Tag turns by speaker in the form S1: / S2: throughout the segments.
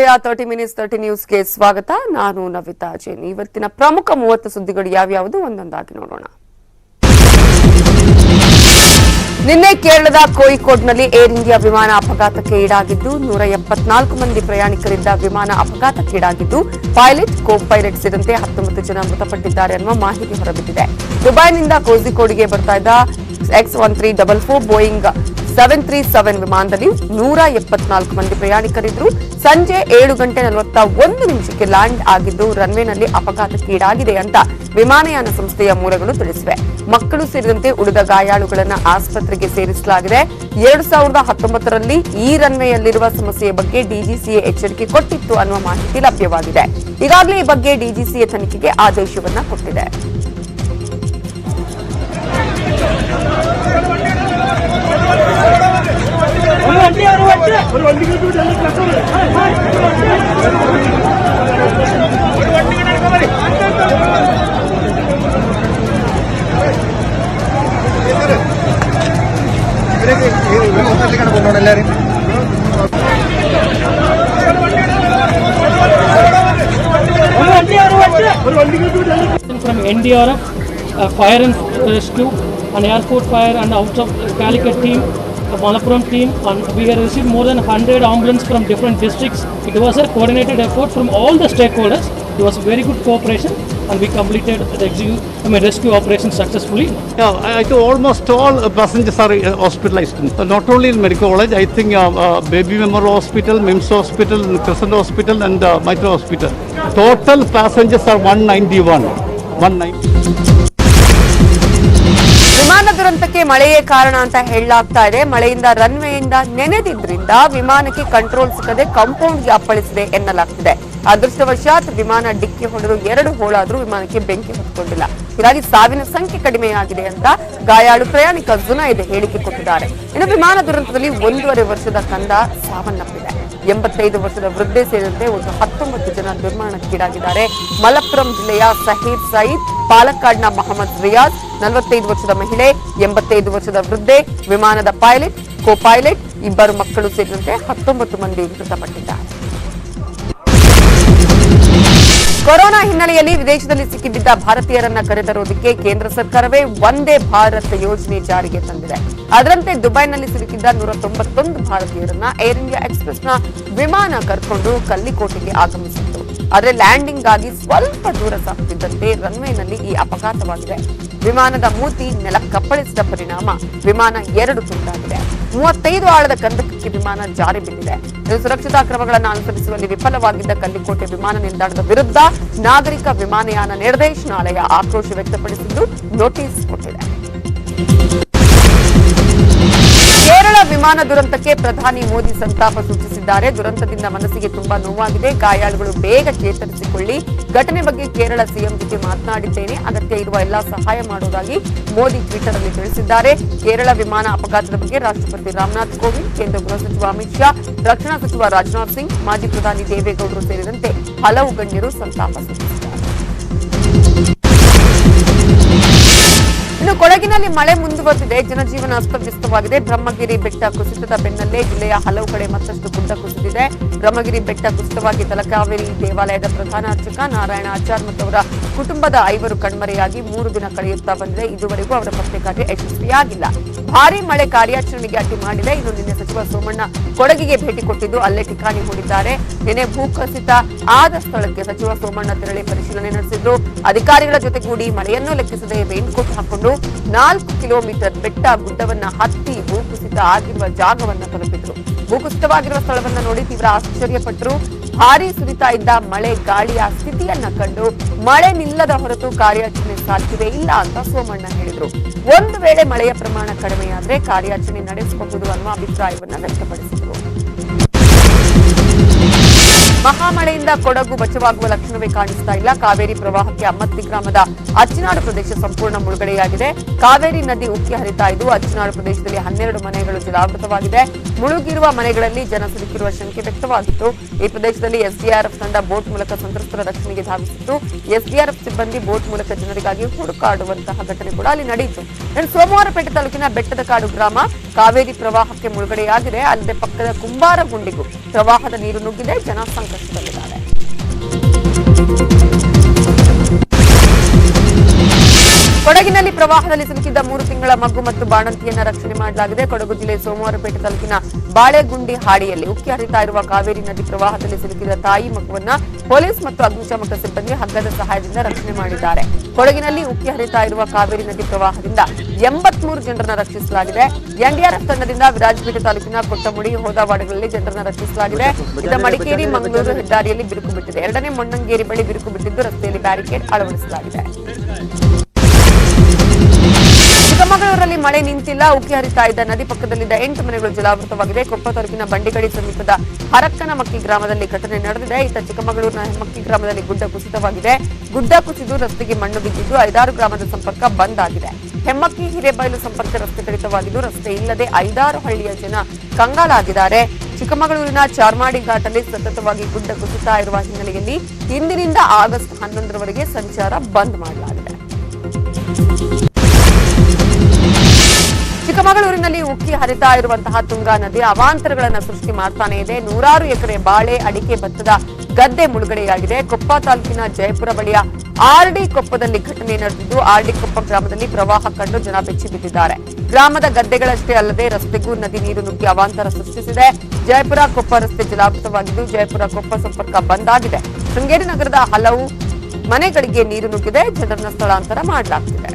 S1: 30 minutes 30 ನ್ಯೂಸ್ಗೆ ಸ್ವಾಗತ. ನಾನು ನವಿತಾ ಜೈನ್. ಇವತ್ತಿನ ಪ್ರಮುಖ 30 ಸುದ್ದಿಗಳು ಯಾವ್ಯಾವುದು ಒಂದೊಂದಾಗಿ ನೋಡೋಣ. ನಿನ್ನೆ ಕೇರಳದ ಕೋಯಿಕೋಡ್ನಲ್ಲಿ ಏರ್ ಇಂಡಿಯಾ ವಿಮಾನ ಅಪಘಾತಕ್ಕೆ ಈಡಾಗಿದ್ದು 174 ಮಂದಿ ಪ್ರಯಾಣಿಕರಿದ್ದ ವಿಮಾನ ಅಪಘಾತಕ್ಕೀಡಾಗಿದ್ದು ಪೈಲಟ್ ಕೋ ಪೈಲಟ್ ಸೇರಿದಂತೆ 19 ಜನ ಮೃತಪಟ್ಟಿದ್ದಾರೆ ಅನ್ನುವ ಮಾಹಿತಿ ಹೊರಬಿದ್ದಿದೆ. ದುಬೈನಿಂದ ಕೋಜಿಕೋಡ್ಗೆ ಬರ್ತಾ ಇದ್ದ X1344 ಬೋಯಿಂಗ್ 737 ವಿಮಾನದಲ್ಲಿ 174 ಮಂದಿ ಪ್ರಯಾಣಿಕರಿದ್ರು. ಸಂಜೆ 7:41 ಲ್ಯಾಂಡ್ ಆಗಿದ್ದು ರನ್ವೇನಲ್ಲಿ ಅಪಘಾತಕ್ಕೀಡಾಗಿದೆ ಅಂತ ವಿಮಾನಯಾನ ಸಂಸ್ಥೆಯ ಮೂಲಗಳು ತಿಳಿಸಿವೆ. ಮಕ್ಕಳು ಸೇರಿದಂತೆ ಉಳಿದ ಗಾಯಾಳುಗಳನ್ನು ಆಸ್ಪತ್ರೆಗೆ ಸೇರಿಸಲಾಗಿದೆ. 2019ರಲ್ಲಿ ಈ ರನ್ವೇಯಲ್ಲಿರುವ ಸಮಸ್ಯೆಯ ಬಗ್ಗೆ ಡಿಜಿಸಿಎ ಎಚ್ಚರಿಕೆ ಕೊಟ್ಟಿತ್ತು ಅನ್ನುವ ಮಾಹಿತಿ ಲಭ್ಯವಾಗಿದೆ. ಈಗಾಗಲೇ ಈ ಬಗ್ಗೆ ಡಿಜಿಸಿಎ ತನಿಖೆಗೆ ಆದೇಶವನ್ನ ಕೊಟ್ಟಿದೆ.
S2: From NDRF, Fire and Rescue, and Airport Fire and out of Calicut team, Malappuram team, and we have received more than 100 ambulances from different districts. It was a coordinated effort from all the stakeholders. It was very good cooperation, and we completed the rescue operation successfully.
S3: Yeah, I think almost all passengers are hospitalized. Not only in medical college, I think Baby Memorial Hospital, MIMS Hospital, Crescent Hospital, and Mitra Hospital. Total passengers are 191.
S1: ವಿಮಾನ ದುರಂತಕ್ಕೆ ಮಳೆಯೇ ಕಾರಣ ಅಂತ ಹೇಳಲಾಗ್ತಾ ಇದೆ. ಮಳೆಯಿಂದ ರನ್ವೇಯಿಂದ ನೆನೆದಿದ್ರಿಂದ ವಿಮಾನಕ್ಕೆ control ಸಿಕ್ಕದೆ ಕಾಂಪೌಂಡ್ಗೆ ಅಪ್ಪಳಿಸಿದೆ ಎನ್ನಲಾಗ್ತಿದೆ. ಅದೃಷ್ಟವಶಾತ್ ವಿಮಾನ ಡಿಕ್ಕಿ ಹೊಡೆದು 2 ಹೋಳಾದ್ರೂ ವಿಮಾನಕ್ಕೆ ಬೆಂಕಿ ಹೊತ್ಕೊಂಡಿಲ್ಲ. ಹೀಗಾಗಿ ಸಾವಿನ ಸಂಖ್ಯೆ ಕಡಿಮೆಯಾಗಿದೆ ಅಂತ ಗಾಯಾಳು ಪ್ರಯಾಣಿಕ ಜುನೈದ್ ಹೇಳಿಕೆ ಕೊಟ್ಟಿದ್ದಾರೆ. ಇನ್ನು ವಿಮಾನ ದುರಂತದಲ್ಲಿ 1.5 ವರ್ಷದ ಕಂದ ಸಾವನ್ನಪ್ಪಿದೆ. 85 ವರ್ಷದ ವೃದ್ಧೆ ಸೇರಿದಂತೆ ಒಟ್ಟು 19 ಜನ ದುರ್ಮರಣಕ್ಕೀಡಾಗಿದ್ದಾರೆ. ಮಲಪ್ಪುರಂ ಜಿಲ್ಲೆಯ ಸಹೀದ್ ಸಯೀದ್, ಪಾಲಕ್ಕಾಡ್ನ ಮೊಹಮ್ಮದ್ ರಿಯಾಜ್, 45 ವರ್ಷದ ಮಹಿಳೆ, 85 ವರ್ಷದ ವೃದ್ಧೆ, ವಿಮಾನದ ಪೈಲಟ್, ಕೋ ಪೈಲಟ್, 2 ಮಕ್ಕಳು ಸೇರಿದಂತೆ 19 ಮಂದಿ ಮೃತಪಟ್ಟಿದ್ದಾರೆ. ಕೊರೋನಾ ಹಿನ್ನೆಲೆಯಲ್ಲಿ ವಿದೇಶದಲ್ಲಿ ಸಿಕ್ಕಿಬಿದ್ದ ಭಾರತೀಯರನ್ನ ಕರೆತರುವುದಕ್ಕೆ ಕೇಂದ್ರ ಸರ್ಕಾರವೇ ವಂದೇ ಭಾರತ್ ಯೋಜನೆ ಜಾರಿಗೆ ತಂದಿದೆ. ಅದರಂತೆ ದುಬೈನಲ್ಲಿ ಸಿಲುಕಿದ್ದ 191 ಭಾರತೀಯರನ್ನ ಏರ್ ಇಂಡಿಯಾ ಎಕ್ಸ್ಪ್ರೆಸ್ನ ವಿಮಾನ ಕರ್ಕೊಂಡು ಕಲ್ಲಿಕೋಟೆಗೆ ಆಗಮಿಸಿತ್ತು. ಆದರೆ ಲ್ಯಾಂಡಿಂಗ್ ಆಗಿ ಸ್ವಲ್ಪ ದೂರ ಸಾಗುತ್ತಿದ್ದಂತೆ ರನ್ವೇನಲ್ಲಿ ಈ ಅಪಘಾತವಾಗಿದೆ. ವಿಮಾನದ ಮೂತಿ ನೆಲಕ್ಕಪ್ಪಳಿಸಿದ ಪರಿಣಾಮ ವಿಮಾನ 2 ತುಂಡಾಗಿದೆ. 35 ಆಳದ ಕಂದಕಕ್ಕೆ ವಿಮಾನ ಜಾರಿ ಬಿದ್ದಿದೆ. ಸುರಕ್ಷತಾ ಕ್ರಮಗಳನ್ನು ಅನುಸರಿಸುವಲ್ಲಿ ವಿಫಲವಾಗಿದ್ದ ಕಲ್ಲಿಕೋಟೆ ವಿಮಾನ ನಿಲ್ದಾಣದ ವಿರುದ್ಧ ನಾಗರಿಕ ವಿಮಾನಯಾನ ನಿರ್ದೇಶನಾಲಯ ಆಕ್ರೋಶ ವ್ಯಕ್ತಪಡಿಸಿದ್ದು ನೋಟಿಸ್ ಕೊಟ್ಟಿದೆ. ಕೇರಳ ವಿಮಾನ ದುರಂತಕ್ಕೆ ಪ್ರಧಾನಿ ಮೋದಿ ಸಂತಾಪ ಸೂಚಿಸಿದ್ದಾರೆ. ದುರಂತದಿಂದ ಮನಸ್ಸಿಗೆ ತುಂಬಾ ನೋವಾಗಿದೆ. ಗಾಯಾಳುಗಳು ಬೇಗ ಚೇತರಿಸಿಕೊಳ್ಳಿ. ಘಟನೆ ಬಗ್ಗೆ ಕೇರಳ ಸಿಎಂ ಜೊತೆ ಮಾತನಾಡಿದ್ದೇನೆ. ಅಗತ್ಯ ಇರುವ ಎಲ್ಲಾ ಸಹಾಯ ಮಾಡುವುದಾಗಿ ಮೋದಿ ಟ್ವಿಟರ್ ಅಲ್ಲಿ ತಿಳಿಸಿದ್ದಾರೆ. ಕೇರಳ ವಿಮಾನ ಅಪಘಾತದ ಬಗ್ಗೆ ರಾಷ್ಟ್ರಪತಿ ರಾಮನಾಥ್ ಕೋವಿಂದ್, ಕೇಂದ್ರ ಗೃಹ ಸಚಿವ ಅಮಿತ್ ಶಾ, ರಕ್ಷಣಾ ಸಚಿವ ರಾಜನಾಥ್ ಸಿಂಗ್, ಮಾಜಿ ಪ್ರಧಾನಿ ದೇವೇಗೌಡರು ಸೇರಿದಂತೆ ಹಲವು ಗಣ್ಯರು ಸಂತಾಪ ಸೂಚಿಸಿದ್ದಾರೆ. ಇನ್ನು ಕೊಡಗಿನಲ್ಲಿ ಮಳೆ ಮುಂದುವರೆದಿದೆ. ಜನಜೀವನ ಅಸ್ತವ್ಯಸ್ತವಾಗಿದೆ. ಬ್ರಹ್ಮಗಿರಿ ಬೆಟ್ಟ ಕುಸಿತದ ಬೆನ್ನಲ್ಲೇ ಜಿಲ್ಲೆಯ ಹಲವು ಕಡೆ ಮತ್ತಷ್ಟು ಗುಡ್ಡ ಕುಸಿದಿದೆ. ಬ್ರಹ್ಮಗಿರಿ ಬೆಟ್ಟ ಕುಸಿತವಾಗಿ ತಲಕಾವೇರಿ ದೇವಾಲಯದ ಪ್ರಧಾನ ಅರ್ಚಕ ನಾರಾಯಣ ಆಚಾರ್ ಮತ್ತು ಅವರ ಕುಟುಂಬದ 5 ಕಣ್ಮರೆಯಾಗಿ 3 ದಿನ ಕಳೆಯುತ್ತಾ ಬಂದಿದೆ. ಇದುವರೆಗೂ ಅವರ ಪತ್ತೆ ಕಾರ್ಯ ಯಶಸ್ವಿಯಾಗಿಲ್ಲ. ಭಾರೀ ಮಳೆ ಕಾರ್ಯಾಚರಣೆಗೆ ಅಡ್ಡಿ ಮಾಡಿದೆ. ಇನ್ನು ನಿನ್ನೆ ಸಚಿವ ಸೋಮಣ್ಣ ಕೊಡಗಿಗೆ ಭೇಟಿ ಕೊಟ್ಟಿದ್ದು ಅಲ್ಲೇ ಠಿಕಾಣಿ ಹೂಡಿದ್ದಾರೆ. ನಿನ್ನೆ ಭೂಕುಸಿತ ಆದ ಸ್ಥಳಕ್ಕೆ ಸಚಿವ ಸೋಮಣ್ಣ ತೆರಳಿ ಪರಿಶೀಲನೆ ನಡೆಸಿದ್ರು. ಅಧಿಕಾರಿಗಳ ಜೊತೆಗೂಡಿ ಮಳೆಯನ್ನು ಲೆಕ್ಕಿಸದೆ ರೈನ್ಕೋಟ್ ಹಾಕೊಂಡು 4 ಕಿಲೋಮೀಟರ್ ಬೆಟ್ಟ ಗುಡ್ಡವನ್ನ ಹತ್ತಿ ಭೂಕುಸಿತ ಆಗಿರುವ ಜಾಗವನ್ನ ತಲುಪಿದ್ರು. ಭೂಕುಸಿತವಾಗಿರುವ ಸ್ಥಳವನ್ನ ನೋಡಿ ತೀವ್ರ ಆಶ್ಚರ್ಯಪಟ್ಟರು. ಭಾರೀ ಸುರಿತಾ ಇದ್ದ ಮಳೆ ಗಾಳಿಯ ಸ್ಥಿತಿಯನ್ನ ಕಂಡು ಮಳೆ ನಿಲ್ಲದ ಹೊರತು ಕಾರ್ಯಾಚರಣೆ ಸಾಧ್ಯವೇ ಇಲ್ಲ ಅಂತ ಸೋಮಣ್ಣ ಹೇಳಿದ್ರು. ಒಂದು ವೇಳೆ ಮಳೆಯ ಪ್ರಮಾಣ ಕಡಿಮೆಯಾದ್ರೆ ಕಾರ್ಯಾಚರಣೆ ನಡೆಸಬಹುದು ಅನ್ನುವ ಅಭಿಪ್ರಾಯವನ್ನ ವ್ಯಕ್ತಪಡಿಸಿದರು. ಮಹಾಮಳೆಯಿಂದ ಕೊಡಗು ಬಚಾವಾಗುವ ಲಕ್ಷಣವೇ ಕಾಣಿಸ್ತಾ ಇಲ್ಲ. ಕಾವೇರಿ ಪ್ರವಾಹಕ್ಕೆ ಅಮ್ಮತ್ತಿ ಗ್ರಾಮದ ಅಚ್ಚಿನಾಡು ಪ್ರದೇಶ ಸಂಪೂರ್ಣ ಮುಳುಗಡೆಯಾಗಿದೆ. ಕಾವೇರಿ ನದಿ ಉಕ್ಕಿ ಹರಿತಾ ಇದ್ದು ಅಚ್ಚಿನಾಡು ಪ್ರದೇಶದಲ್ಲಿ 12 ಮನೆಗಳು ಜಲಾವೃತವಾಗಿದೆ. ಮುಳುಗಿರುವ ಮನೆಗಳಲ್ಲಿ ಜನ ಸಿಲುಕಿರುವ ಶಂಕೆ ವ್ಯಕ್ತವಾಗಿತ್ತು. ಈ ಪ್ರದೇಶದಲ್ಲಿ ಎಸ್ಡಿಆರ್ಎಫ್ ತಂಡ ಬೋಟ್ ಮೂಲಕ ಸಂತ್ರಸ್ತರ ರಕ್ಷಣೆಗೆ ಧಾವಿಸಿತ್ತು. ಎಸ್ಡಿಆರ್ಎಫ್ ಸಿಬ್ಬಂದಿ ಬೋಟ್ ಮೂಲಕ ಜನರಿಗಾಗಿ ಹುಡುಕಾಡುವಂತಹ ಘಟನೆ ಕೂಡ ಅಲ್ಲಿ ನಡೆಯಿತು. ಸೋಮವಾರಪೇಟೆ ತಾಲೂಕಿನ ಬೆಟ್ಟದ ಕಾಡು ಗ್ರಾಮ ಕಾವೇರಿ ಪ್ರವಾಹಕ್ಕೆ ಮುಳುಗಡೆಯಾಗಿದೆ. ಅಲ್ಲದೆ ಪಕ್ಕದ ಕುಂಬಾರಗುಂಡಿಗೂ ಪ್ರವಾಹದ ನೀರು ನುಗ್ಗಿದೆ. ಜನ ಸಂಕಷ್ಟದಲ್ಲಿದ್ದಾರೆ. ಕೊಡಗಿನಲ್ಲಿ ಪ್ರವಾಹದಲ್ಲಿ ಸಿಲುಕಿದ್ದ 3 ತಿಂಗಳ ಮಗು ಮತ್ತು ಬಾಣಂತಿಯನ್ನ ರಕ್ಷಣೆ ಮಾಡಲಾಗಿದೆ. ಕೊಡಗು ಜಿಲ್ಲೆ ಸೋಮವಾರಪೇಟೆ ತಾಲೂಕಿನ ಬಾಳೆಗುಂಡಿ ಹಾಡಿಯಲ್ಲಿ ಉಕ್ಕಿ ಹರಿತಾ ಇರುವ ಕಾವೇರಿ ನದಿ ಪ್ರವಾಹದಲ್ಲಿ ಸಿಲುಕಿದ ತಾಯಿ ಮಗುವನ್ನ ಪೊಲೀಸ್ ಮತ್ತು ಅಗ್ನಿಶಾಮಕ ಸಿಬ್ಬಂದಿ ಹಗ್ಗದ ಸಹಾಯದಿಂದ ರಕ್ಷಣೆ ಮಾಡಿದ್ದಾರೆ. ಕೊಡಗಿನಲ್ಲಿ ಉಕ್ಕಿ ಹರಿತಾ ಇರುವ ಕಾವೇರಿ ನದಿ ಪ್ರವಾಹದಿಂದ 83 ಜನರನ್ನ ರಕ್ಷಿಸಲಾಗಿದೆ. ಎನ್ಡಿಆರ್ಎಫ್ ತಂಡದಿಂದ ವಿರಾಜಪೇಟೆ ತಾಲೂಕಿನ ಕೊಟ್ಟಮುಡಿ ಹೋದಾವಾಡಗಳಲ್ಲಿ ಜನರನ್ನ ರಕ್ಷಿಸಲಾಗಿದೆ. ಇದ ಮಡಿಕೇರಿ ಮಂಗಳೂರು ಹೆದ್ದಾರಿಯಲ್ಲಿ ಬಿರುಕು ಬಿಟ್ಟಿದೆ. 2ನೇ ಮೊಣ್ಣಂಗೇರಿ ಬಳಿ ಬಿರುಕು ಬಿಟ್ಟಿದ್ದು ರಸ್ತೆಯಲ್ಲಿ ಬ್ಯಾರಿಕೇಡ್ ಅಳವಡಿಸಲಾಗಿದೆ. ಚಿಕ್ಕಮಗಳೂರಲ್ಲಿ ಮಳೆ ನಿಂತಿಲ್ಲ. ಉಕ್ಕಿ ಹರಿತಾ ಇದ್ದ ನದಿ ಪಕ್ಕದಲ್ಲಿದ್ದ 8 ಮನೆಗಳು ಜಲಾವೃತವಾಗಿದೆ. ಕೊಪ್ಪ ತಾಲೂಕಿನ ಬಂಡಿಗಡಿ ಸಮೀಪದ ಹರಕ್ಕನಮಕ್ಕಿ ಗ್ರಾಮದಲ್ಲಿ ಘಟನೆ ನಡೆದಿದೆ. ಇತ್ತ ಚಿಕ್ಕಮಗಳೂರಿನ ಹೆಮ್ಮಕ್ಕಿ ಗ್ರಾಮದಲ್ಲಿ ಗುಡ್ಡ ಕುಸಿತವಾಗಿದೆ. ಗುಡ್ಡ ಕುಸಿದು ರಸ್ತೆಗೆ ಮಣ್ಣು ಬಿದ್ದಿದ್ದು 5-6 ಗ್ರಾಮದ ಸಂಪರ್ಕ ಬಂದ್ ಆಗಿದೆ. ಹೆಮ್ಮಕ್ಕಿ ಹಿರೇಬೈಲು ಸಂಪರ್ಕ ರಸ್ತೆ ಕಡಿತವಾಗಿದ್ದು ರಸ್ತೆ ಇಲ್ಲದೆ 5-6 ಹಳ್ಳಿಯ ಜನ ಕಂಗಾಲಾಗಿದ್ದಾರೆ. ಚಿಕ್ಕಮಗಳೂರಿನ ಚಾರ್ಮಾಡಿ ಘಾಟಲ್ಲಿ ಸತತವಾಗಿ ಗುಡ್ಡ ಕುಸಿತಾ ಇರುವ ಹಿನ್ನೆಲೆಯಲ್ಲಿ ಇಂದಿನಿಂದ ಆಗಸ್ಟ್ 11ರವರೆಗೆ ಸಂಚಾರ ಬಂದ್ ಮಾಡಲಾಗಿದೆ. ಚಿಕ್ಕಮಗಳೂರಿನಲ್ಲಿ ಉಕ್ಕಿ ಹರಿತಾ ಇರುವಂತಹ ತುಂಗಾ ನದಿ ಅವಾಂತರಗಳನ್ನು ಸೃಷ್ಟಿ ಮಾಡ್ತಾನೆ ಇದೆ. 100 ಎಕರೆ ಬಾಳೆ, ಅಡಿಕೆ, ಭತ್ತದ ಗದ್ದೆ ಮುಳುಗಡೆಯಾಗಿದೆ. ಕೊಪ್ಪ ತಾಲೂಕಿನ ಜಯಪುರ ಬಳಿಯ ಆರ್ಡಿ ಕೊಪ್ಪದಲ್ಲಿ ಘಟನೆ ನಡೆದಿದ್ದು ಆರ್ಡಿ ಕೊಪ್ಪ ಗ್ರಾಮದಲ್ಲಿ ಪ್ರವಾಹ ಕಂಡು ಜನ ಬೆಚ್ಚಿ ಬಿದ್ದಿದ್ದಾರೆ. ಗ್ರಾಮದ ಗದ್ದೆಗಳಷ್ಟೇ ಅಲ್ಲದೆ ರಸ್ತೆಗೂ ನದಿ ನೀರು ನುಗ್ಗಿ ಅವಾಂತರ ಸೃಷ್ಟಿಸಿದೆ. ಜಯಪುರ ಕೊಪ್ಪ ರಸ್ತೆ ಜಲಾವೃತವಾಗಿದ್ದು ಜಯಪುರ ಕೊಪ್ಪ ಸಂಪರ್ಕ ಬಂದ್ ಆಗಿದೆ. ಶೃಂಗೇರಿ ನಗರದ ಹಲವು ಮನೆಗಳಿಗೆ ನೀರು ನುಗ್ಗಿದೆ. ಜನರನ್ನ ಸ್ಥಳಾಂತರ ಮಾಡಲಾಗುತ್ತಿದೆ.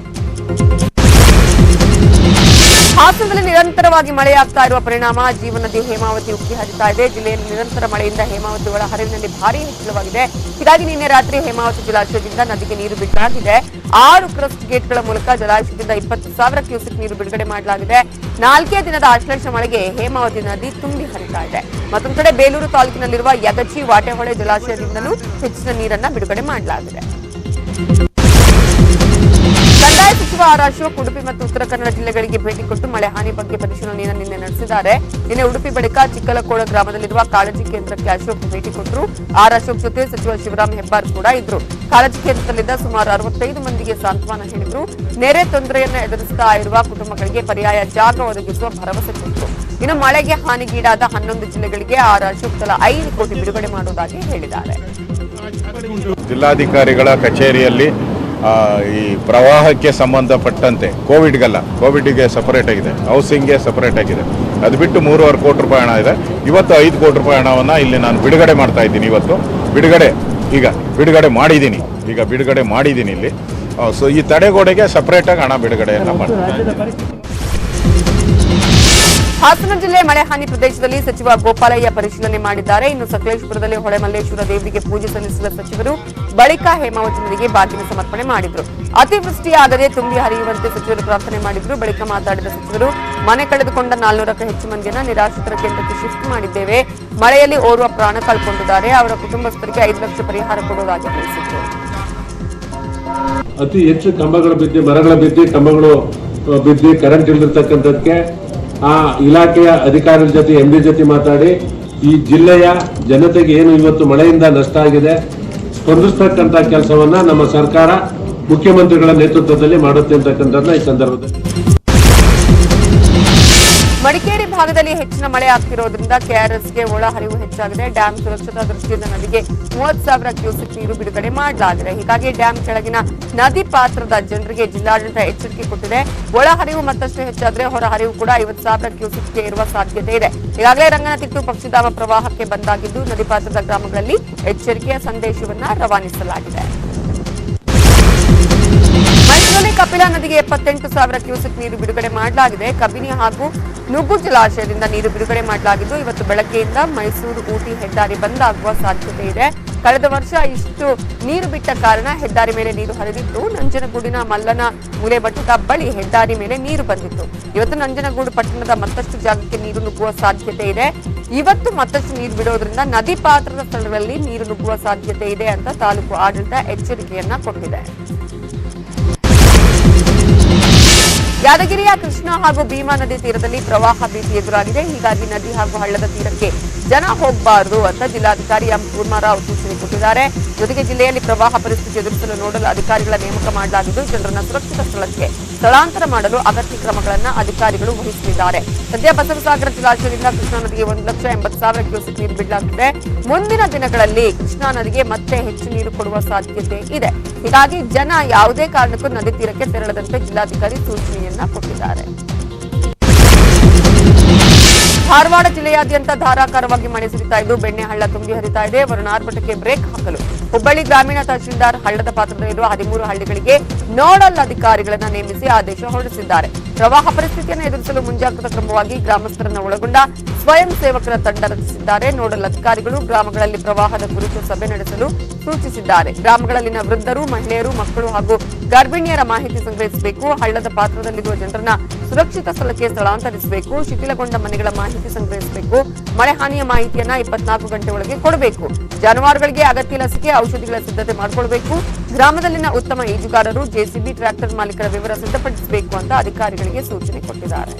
S1: ಹಾಸನದಲ್ಲಿ ನಿರಂತರವಾಗಿ ಮಳೆಯಾಗ್ತಾ ಇರುವ ಪರಿಣಾಮ ಜೀವನದಿ ಹೇಮಾವತಿ ಉಕ್ಕಿ ಹರಿತಾ ಇದೆ. ಜಿಲ್ಲೆಯಲ್ಲಿ ನಿರಂತರ ಮಳೆಯಿಂದ ಹೇಮಾವತಿ ಒಳ ಹರಿವಿನಲ್ಲಿ ಭಾರೀ ಹೆಚ್ಚಳವಾಗಿದೆ. ಹೀಗಾಗಿ ನಿನ್ನೆ ರಾತ್ರಿ ಹೇಮಾವತಿ ಜಲಾಶಯದಿಂದ ನದಿಗೆ ನೀರು ಬಿಡಲಾಗಿದೆ. 6 ಕ್ರಸ್ಟ್ ಗೇಟ್ಗಳ ಮೂಲಕ ಜಲಾಶಯದಿಂದ 20,000 ಕ್ಯೂಸೆಕ್ ನೀರು ಬಿಡುಗಡೆ ಮಾಡಲಾಗಿದೆ. 4ನೇ ದಿನದ ಆಶ್ಲೇಷ ಮಳೆಗೆ ಹೇಮಾವತಿ ನದಿ ತುಂಬಿ ಹರಿತಾ ಇದೆ. ಮತ್ತೊಂದು ಕಡೆ ಬೇಲೂರು ತಾಲೂಕಿನಲ್ಲಿರುವ ಯಗಚಿ ವಾಟೆಹೊಳೆ ಜಲಾಶಯದಿಂದಲೂ ಹೆಚ್ಚಿನ ನೀರನ್ನ ಬಿಡುಗಡೆ ಮಾಡಲಾಗಿದೆ. ಕಂದಾಯ ಸಚಿವ ಆರ್ ಅಶೋಕ್ ಉಡುಪಿ ಮತ್ತು ಉತ್ತರ ಕನ್ನಡ ಜಿಲ್ಲೆಗಳಿಗೆ ಭೇಟಿ ಕೊಟ್ಟು ಮಳೆ ಹಾನಿ ಬಗ್ಗೆ ಪರಿಶೀಲನೆಯನ್ನು ನಿನ್ನೆ ನಡೆಸಿದ್ದಾರೆ. ನಿನ್ನೆ ಉಡುಪಿ ಬಳಿಕ ಚಿಕ್ಕಲಕೋಳ ಗ್ರಾಮದಲ್ಲಿರುವ ಕಾಳಜಿ ಕೇಂದ್ರಕ್ಕೆ ಅಶೋಕ್ ಭೇಟಿ ಕೊಟ್ಟರು. ಆರ್ ಅಶೋಕ್ ಜೊತೆ ಸಚಿವ ಶಿವರಾಮ್ ಹೆಬ್ಬಾರ್ ಕೂಡ ಇದ್ರು. ಕಾಳಜಿ ಕೇಂದ್ರದಲ್ಲಿದ್ದ ಸುಮಾರು 65 ಮಂದಿಗೆ ಸಾಂತ್ವನ ಹೇಳಿದ್ರು. ನೆರೆ ತೊಂದರೆಯನ್ನು ಎದುರಿಸ್ತಾ ಇರುವ ಕುಟುಂಬಗಳಿಗೆ ಪರ್ಯಾಯ ಜಾಗ ಒದಗಿಸುವ ಭರವಸೆ ಕೊಟ್ಟರು. ಇನ್ನು ಮಳೆಗೆ ಹಾನಿಗೀಡಾದ 11 ಜಿಲ್ಲೆಗಳಿಗೆ ಆರ್ ಅಶೋಕ್ ತಲಾ 5 ಕೋಟಿ ಬಿಡುಗಡೆ ಮಾಡುವುದಾಗಿ ಹೇಳಿದ್ದಾರೆ.
S4: ಜಿಲ್ಲಾಧಿಕಾರಿಗಳ ಕಚೇರಿಯಲ್ಲಿ ಈ ಪ್ರವಾಹಕ್ಕೆ ಸಂಬಂಧಪಟ್ಟಂತೆ ಕೋವಿಡ್ಗೆ ಸಪರೇಟ್ ಆಗಿದೆ, ಹೌಸಿಂಗ್ಗೆ ಸಪರೇಟ್ ಆಗಿದೆ. ಅದು ಬಿಟ್ಟು 3.5 ಕೋಟಿ ರೂಪಾಯಿ ಹಣ ಇದೆ. ಇವತ್ತು 5 ಕೋಟಿ ರೂಪಾಯಿ ಹಣವನ್ನು ಇಲ್ಲಿ ನಾನು ಬಿಡುಗಡೆ ಮಾಡ್ತಾ ಇದ್ದೀನಿ. ಇವತ್ತು ಬಿಡುಗಡೆ ಮಾಡಿದ್ದೀನಿ ಇಲ್ಲಿ. ಸೊ ಈ ತಡೆಗೋಡೆಗೆ ಸಪರೇಟಾಗಿ ಹಣ ಬಿಡುಗಡೆಯನ್ನು ಮಾಡ್ತೀನಿ.
S1: ಹಾಸನ ಜಿಲ್ಲೆ ಮಳೆ ಹಾನಿ ಪ್ರದೇಶದಲ್ಲಿ ಸಚಿವ ಗೋಪಾಲಯ್ಯ ಪರಿಶೀಲನೆ ಮಾಡಿದ್ದಾರೆ. ಇನ್ನು ಸಕಲೇಶಪುರದಲ್ಲಿ ಹೊಳೆಮಲ್ಲೇಶ್ವರ ದೇವರಿಗೆ ಪೂಜೆ ಸಲ್ಲಿಸಿದ ಸಚಿವರು ಬಳಿಕ ಹೇಮಾವತಿ ನದಿಗೆ ಬಾಗಿನ ಸಮರ್ಪಣೆ ಮಾಡಿದ್ರು. ಅತಿವೃಷ್ಟಿಯಾಗದೆ ತುಂಬಿ ಹರಿಯುವಂತೆ ಸಚಿವರು ಪ್ರಾರ್ಥನೆ ಮಾಡಿದ್ರು. ಬಳಿಕ ಮಾತನಾಡಿದ ಸಚಿವರು ಮನೆ ಕಳೆದುಕೊಂಡ 400ಕ್ಕೂ ಹೆಚ್ಚು ಮಂದಿಯನ್ನ ನಿರಾಶ್ರಿತರ ಕೇಂದ್ರಕ್ಕೆ ಶಿಫ್ಟ್ ಮಾಡಿದ್ದೇವೆ. ಮಳೆಯಲ್ಲಿ ಓರ್ವ ಪ್ರಾಣ ಕಳ್ಕೊಂಡಿದ್ದಾರೆ. ಅವರ ಕುಟುಂಬಸ್ಥರಿಗೆ 5 ಲಕ್ಷ ಪರಿಹಾರ ಕೊಡುವುದಾಗಿ ತಿಳಿಸಿದ್ರು.
S5: ಅತಿ ಹೆಚ್ಚು ಕಂಬಗಳು ಬಿದ್ದು, ಮರಗಳ ಬಿದ್ದು, ಕಂಬಗಳು ಬಿದ್ದು ಕರೆಂಟ್ ಇಲ್ದಿರ್ತಕ್ಕಂಥದ್ದಕ್ಕೆ ಆ ಇಲಾಖೆಯ ಅಧಿಕಾರಿಗಳ ಜೊತೆ MD ಜೊತೆ ಮಾತಾಡಿ ಈ ಜಿಲ್ಲೆಯ ಜನತೆಗೆ ಏನು ಇವತ್ತು ಮಳೆಯಿಂದ ನಷ್ಟ ಆಗಿದೆ ಸ್ಪಂದಿಸ್ತಕ್ಕಂಥ ಕೆಲಸವನ್ನ ನಮ್ಮ ಸರ್ಕಾರ ಮುಖ್ಯಮಂತ್ರಿಗಳ ನೇತೃತ್ವದಲ್ಲಿ ಮಾಡುತ್ತೆ ಅಂತಕ್ಕಂಥದ್ದನ್ನ ಈ ಸಂದರ್ಭದಲ್ಲಿ.
S1: ಮಡಿಕೇರಿ ಭಾಗದಲ್ಲಿ ಹೆಚ್ಚಿನ ಮಳೆ ಆಗ್ತಿರೋದ್ರಿಂದ ಕೆಆರ್ಎಸ್ಗೆ ಒಳ ಹರಿವು ಹೆಚ್ಚಾಗಿದೆ. ಡ್ಯಾಂ ಸುರಕ್ಷತಾ ದೃಷ್ಟಿಯಿಂದ ನದಿಗೆ 30,000 ಕ್ಯೂಸೆಕ್ ನೀರು ಬಿಡುಗಡೆ ಮಾಡಲಾಗಿದೆ. ಹೀಗಾಗಿ ಡ್ಯಾಂ ಕೆಳಗಿನ ನದಿ ಪಾತ್ರದ ಜನರಿಗೆ ಜಿಲ್ಲಾಡಳಿತ ಎಚ್ಚರಿಕೆ ಕೊಟ್ಟಿದೆ. ಒಳ ಹರಿವು ಮತ್ತಷ್ಟು ಹೆಚ್ಚಾದ್ರೆ ಹೊರ ಹರಿವು ಕೂಡ 50,000 ಕ್ಯೂಸೆಕ್ಗೆ ಇರುವ ಸಾಧ್ಯತೆ ಇದೆ. ಈಗಾಗಲೇ ರಂಗನತಿಟ್ಟು ಪಕ್ಷಿಧಾಮ ಪ್ರವಾಹಕ್ಕೆ ಬಂದಾಗಿದ್ದು ನದಿ ಪಾತ್ರದ ಗ್ರಾಮಗಳಲ್ಲಿ ಎಚ್ಚರಿಕೆಯ ಸಂದೇಶವನ್ನ ರವಾನಿಸಲಾಗಿದೆ. ಮೈಸೂರಲ್ಲಿ ಕಪಿಲಾ ನದಿಗೆ 78,000 ಕ್ಯೂಸೆಕ್ ನೀರು ಬಿಡುಗಡೆ ಮಾಡಲಾಗಿದೆ. ಕಬಿನಿ ಹಾಗೂ ನುಗ್ಗು ಜಲಾಶಯದಿಂದ ನೀರು ಬಿಡುಗಡೆ ಮಾಡಲಾಗಿದ್ದು ಇವತ್ತು ಬೆಳಗ್ಗೆಯಿಂದ ಮೈಸೂರು ಊಟಿ ಹೆದ್ದಾರಿ ಬಂದಾಗುವ ಸಾಧ್ಯತೆ ಇದೆ. ಕಳೆದ ವರ್ಷ ಇಷ್ಟು ನೀರು ಬಿಟ್ಟ ಕಾರಣ ಹೆದ್ದಾರಿ ಮೇಲೆ ನೀರು ಹರಿದಿತ್ತು. ನಂಜನಗೂಡಿನ ಮಲ್ಲನ ಮೂಲೆಬಟ್ಟದ ಬಳಿ ಹೆದ್ದಾರಿ ಮೇಲೆ ನೀರು ಬಂದಿತ್ತು. ಇವತ್ತು ನಂಜನಗೂಡು ಪಟ್ಟಣದ ಮತ್ತಷ್ಟು ಜಾಗಕ್ಕೆ ನೀರು ನುಗ್ಗುವ ಸಾಧ್ಯತೆ ಇದೆ. ಇವತ್ತು ಮತ್ತಷ್ಟು ನೀರು ಬಿಡೋದ್ರಿಂದ ನದಿ ಪಾತ್ರದ ಸ್ಥಳಗಳಲ್ಲಿ ನೀರು ನುಗ್ಗುವ ಸಾಧ್ಯತೆ ಇದೆ ಅಂತ ತಾಲೂಕು ಆಡಳಿತ ಎಚ್ಚರಿಕೆಯನ್ನ ಕೊಟ್ಟಿದೆ. ಯಾದಗಿರಿಯ ಕೃಷ್ಣ ಹಾಗೂ ಭೀಮಾ ನದಿ ತೀರದಲ್ಲಿ ಪ್ರವಾಹ ಭೀತಿ ಎದುರಾಗಿದೆ. ಹೀಗಾಗಿ ನದಿ ಹಾಗೂ ಹಳ್ಳದ ತೀರಕ್ಕೆ ಜನ ಹೋಗಬಾರದು ಅಂತ ಜಿಲ್ಲಾಧಿಕಾರಿ ಎಂ ಕೂರ್ಮಾರಾವ್ ಸೂಚನೆ ಕೊಟ್ಟಿದ್ದಾರೆ. ಜೊತೆಗೆ ಜಿಲ್ಲೆಯಲ್ಲಿ ಪ್ರವಾಹ ಪರಿಸ್ಥಿತಿ ಎದುರಿಸಲು ನೋಡಲ್ ಅಧಿಕಾರಿಗಳ ನೇಮಕ ಮಾಡಲಾಗಿದ್ದು ಜನರನ್ನ ಸುರಕ್ಷಿತ ಸ್ಥಳಕ್ಕೆ ಸ್ಥಳಾಂತರ ಮಾಡಲು ಅಗತ್ಯ ಕ್ರಮಗಳನ್ನು ಅಧಿಕಾರಿಗಳು ವಹಿಸಲಿದ್ದಾರೆ. ಸದ್ಯ ಬಸವಸಾಗರ ಜಲಾಶಯದಿಂದ ಕೃಷ್ಣಾ ನದಿಗೆ 1,80,000 ಕ್ಯೂಸೆಕ್ ನೀರು ಬಿಡಲಾಗುತ್ತಿದೆ. ಮುಂದಿನ ದಿನಗಳಲ್ಲಿ ಕೃಷ್ಣಾ ನದಿಗೆ ಮತ್ತೆ ಹೆಚ್ಚು ನೀರು ಕೊಡುವ ಸಾಧ್ಯತೆ ಇದೆ. ಹೀಗಾಗಿ ಜನ ಯಾವುದೇ ಕಾರಣಕ್ಕೂ ನದಿ ತೀರಕ್ಕೆ ತೆರಳದಂತೆ ಜಿಲ್ಲಾಧಿಕಾರಿ ಸೂಚನೆಯನ್ನ ಕೊಟ್ಟಿದ್ದಾರೆ. ಧಾರವಾಡ ಜಿಲ್ಲೆಯಾದ್ಯಂತ ಧಾರಾಕಾರವಾಗಿ ಮಳೆ ಸುರಿತಾ ಇದ್ದು ಬೆಣ್ಣೆಹಳ್ಳ ತುಂಬಿ ಹರಿತಾ ಇದೆ. ವರುಣಾರ್ಭಟಕ್ಕೆ ಬ್ರೇಕ್ ಹಾಕಲು ಹುಬ್ಬಳ್ಳಿ ಗ್ರಾಮೀಣ ತಹಶೀಲ್ದಾರ್ ಹಳ್ಳದ ಪಾತ್ರದಲ್ಲಿರುವ 13 ಹಳ್ಳಿಗಳಿಗೆ ನೋಡಲ್ ಅಧಿಕಾರಿಗಳನ್ನು ನೇಮಿಸಿ ಆದೇಶ ಹೊರಡಿಸಿದ್ದಾರೆ. ಪ್ರವಾಹ ಪರಿಸ್ಥಿತಿಯನ್ನು ಎದುರಿಸಲು ಮುಂಜಾಗ್ರತಾ ಕ್ರಮವಾಗಿ ಗ್ರಾಮಸ್ಥರನ್ನು ಒಳಗೊಂಡ ಸ್ವಯಂ ಸೇವಕರ ತಂಡ ರಚಿಸಿದ್ದಾರೆ. ನೋಡಲ್ ಅಧಿಕಾರಿಗಳು ಗ್ರಾಮಗಳಲ್ಲಿ ಪ್ರವಾಹದ ಕುರಿತು ಸಭೆ ನಡೆಸಲು ಸೂಚಿಸಿದ್ದಾರೆ. ಗ್ರಾಮಗಳಲ್ಲಿನ ವೃದ್ಧರು, ಮಹಿಳೆಯರು, ಮಕ್ಕಳು ಹಾಗೂ ಗರ್ಭಿಣಿಯರ ಮಾಹಿತಿ ಸಂಗ್ರಹಿಸಬೇಕು. ಹಳ್ಳದ ಪಾತ್ರದಲ್ಲಿರುವ ಜನರನ್ನ ಸುರಕ್ಷಿತ ಸ್ಥಳಕ್ಕೆ ಸ್ಥಳಾಂತರಿಸಬೇಕು. ಶಿಥಿಲಗೊಂಡ ಮನೆಗಳ ಮಾಹಿತಿ ಸಂಗ್ರಹಿಸಬೇಕು. ಮಳೆ ಹಾನಿಯ ಮಾಹಿತಿಯನ್ನ 24 ಗಂಟೆ ಒಳಗೆ ಕೊಡಬೇಕು. ಜಾನುವಾರುಗಳಿಗೆ ಅಗತ್ಯ ಲಸಿಕೆ, ಔಷಧಿಗಳ ಸಿದ್ಧತೆ ಮಾಡಿಕೊಳ್ಳಬೇಕು. ಗ್ರಾಮದಲ್ಲಿನ ಉತ್ತಮ ಈಜುಗಾರರು, ಜೆಸಿಬಿ, ಟ್ರ್ಯಾಕ್ಟರ್ ಮಾಲೀಕರ ವಿವರ ಸಿದ್ಧಪಡಿಸಬೇಕು ಅಂತ ಅಧಿಕಾರಿಗಳಿಗೆ ಸೂಚನೆ ಕೊಟ್ಟಿದ್ದಾರೆ.